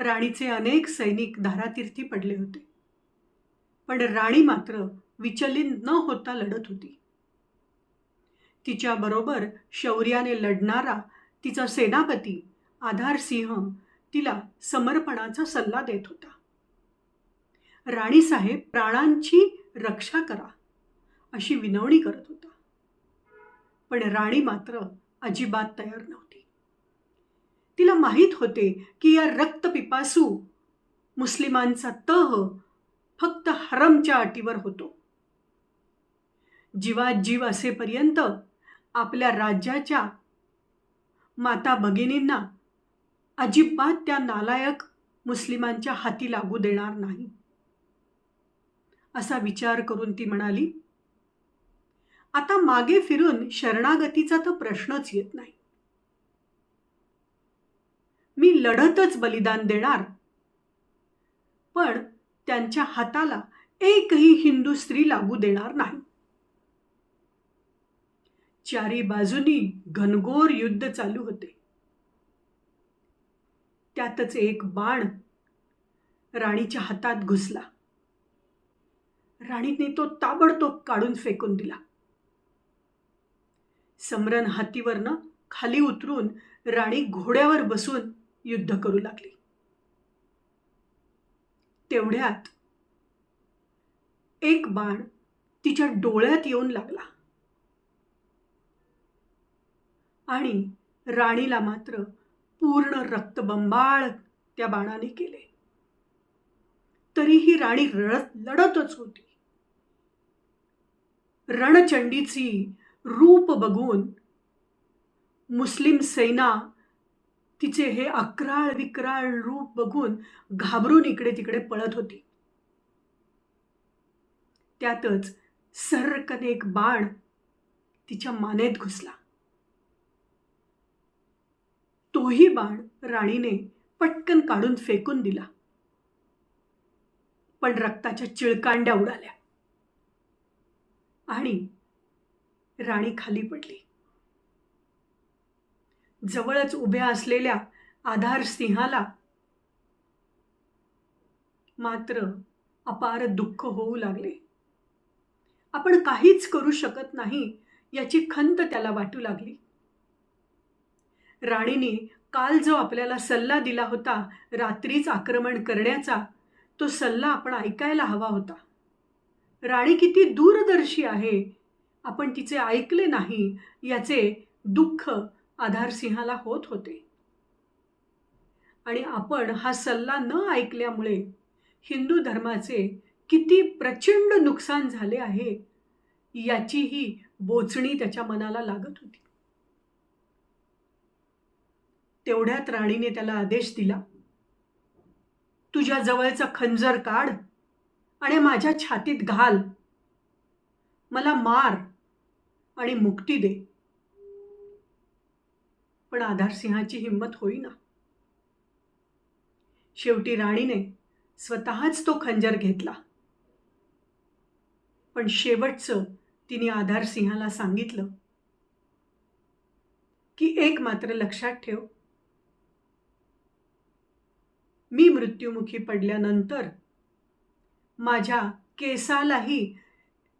राणीचे अनेक सैनिक धारातीर्थी पडले होते, पण राणी मात्र विचलित न होता लढत होती. तिच्याबरोबर शौर्याने लढणारा तिचा सेनापती आधारसिंह तिला समर्पणाचा सल्ला देत होता. राणीसाहेब प्राणांची रक्षा करा अशी विनवणी करत होता, पण राणी मात्र अजिबात तयार नव्हती. तिला माहीत होते की या रक्तपिपासू मुस्लिमांचा तह फक्त हरमच्या अटीवर होतो. जीवात जीव असेपर्यंत आपल्या राज्याच्या माता भगिनींना अजिबात त्या नालायक मुस्लिमांच्या हाती लागू देणार नाही. असा विचार करून ती म्हणाली, आता मागे फिरून शरणागतीचा तर प्रश्नच येत नाही. मी लढतच बलिदान देणार, पण त्यांच्या हाताला एकही हिंदू स्त्री लागू देणार नाही. चारी बाजूनी घनघोर युद्ध चालू होते. त्यातच एक बाण राणीच्या हातात घुसला. राणीने तो ताबडतोब काढून फेकून दिला. समरन हातीवरनं खाली उतरून राणी घोड्यावर बसून युद्ध करू लागली. तेवढ्यात एक बाण तिच्या डोळ्यात येऊन लागला आणि राणीला मात्र पूर्ण रक्तबंबाळ त्या बाणाने केले. तरीही राणी लढतच होती. रणचंडीची रूप बघून मुस्लिम सेना तिचे हे अक्राळ विक्राळ रूप बघून घाबरून इकडे तिकडे पळत होती. त्यातच सर्रकन एक बाण तिच्या मानेत घुसला. तोही बाण राणीने पटकन काढून फेकून दिला, पण रक्ताच्या चिळकांड्या उडाल्या आणि राणी खाली पडली. जवळच उभ्या असलेल्या आधारसिंहाला मात्र अपार दुःख होऊ लागले. आपण काहीच करू शकत नाही याची खंत त्याला वाटू लागली. राणीने काल जो आपल्याला सल्ला दिला होता रात्रीच आक्रमण करण्याचा, तो सल्ला आपण ऐकायला हवा होता. राणी किती दूरदर्शी आहे, आपण तिचे ऐकले नाही याचे दुःख आधारसिंहाला होत होते. आणि आपण हा सल्ला न ऐकल्यामुळे हिंदू धर्माचे किती प्रचंड नुकसान झाले आहे याचीही बोचणी त्याच्या मनाला लागत होती. तेवढ्यात राणीने त्याला आदेश दिला, तुझ्या जवळचा खंजर काढ आणि माझ्या छातीत घाल, मला मार आणि मुक्ती दे. पण आधारसिंहाची हिंमत होईना. शेवटी राणीने स्वतःच तो खंजर घेतला. पण शेवटचं तिने आधारसिंहाला सांगितलं की एक मात्र लक्षात ठेव, मी मृत्युमुखी पडल्यानंतर माझ्या केसालाही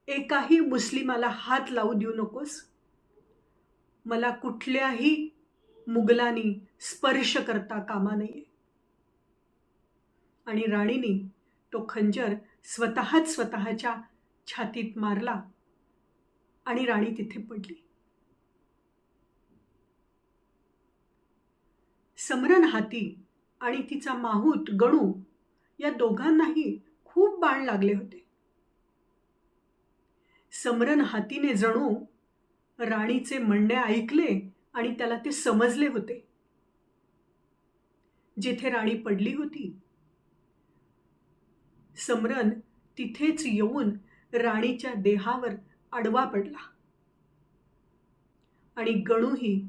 एकाही मुस्लिमाला हात लावू देऊ नकोस. मला कुठल्याही मुघलांनी स्पर्श करता कामा नये. आणि राणीने तो खंजर स्वतःच स्वतःच्या छातीत मारला आणि राणी तिथे पडली. समरन हाती आणि तिचा माहूत गणू या दोघांनाही खूप बाण लागले होते. समरन हातीने जणू राणीचे म्हणणे ऐकले आणि त्याला ते समजले होते. जिथे राणी पडली होती समरन तिथेच येऊन राणीच्या देहावर आडवा पडला आणि गणूही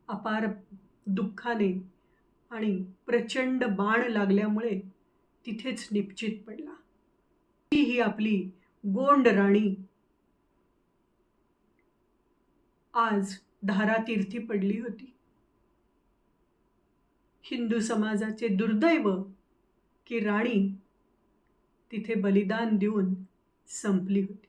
अपार दुःखाने आणि प्रचंड बाण लागल्यामुळे तिथेच निपचित पडला. ही आपली गोंड राणी आज धारातीर्थी पडली होती. हिंदू समाजाचे दुर्दैव की राणी तिथे बलिदान देऊन संपली होती.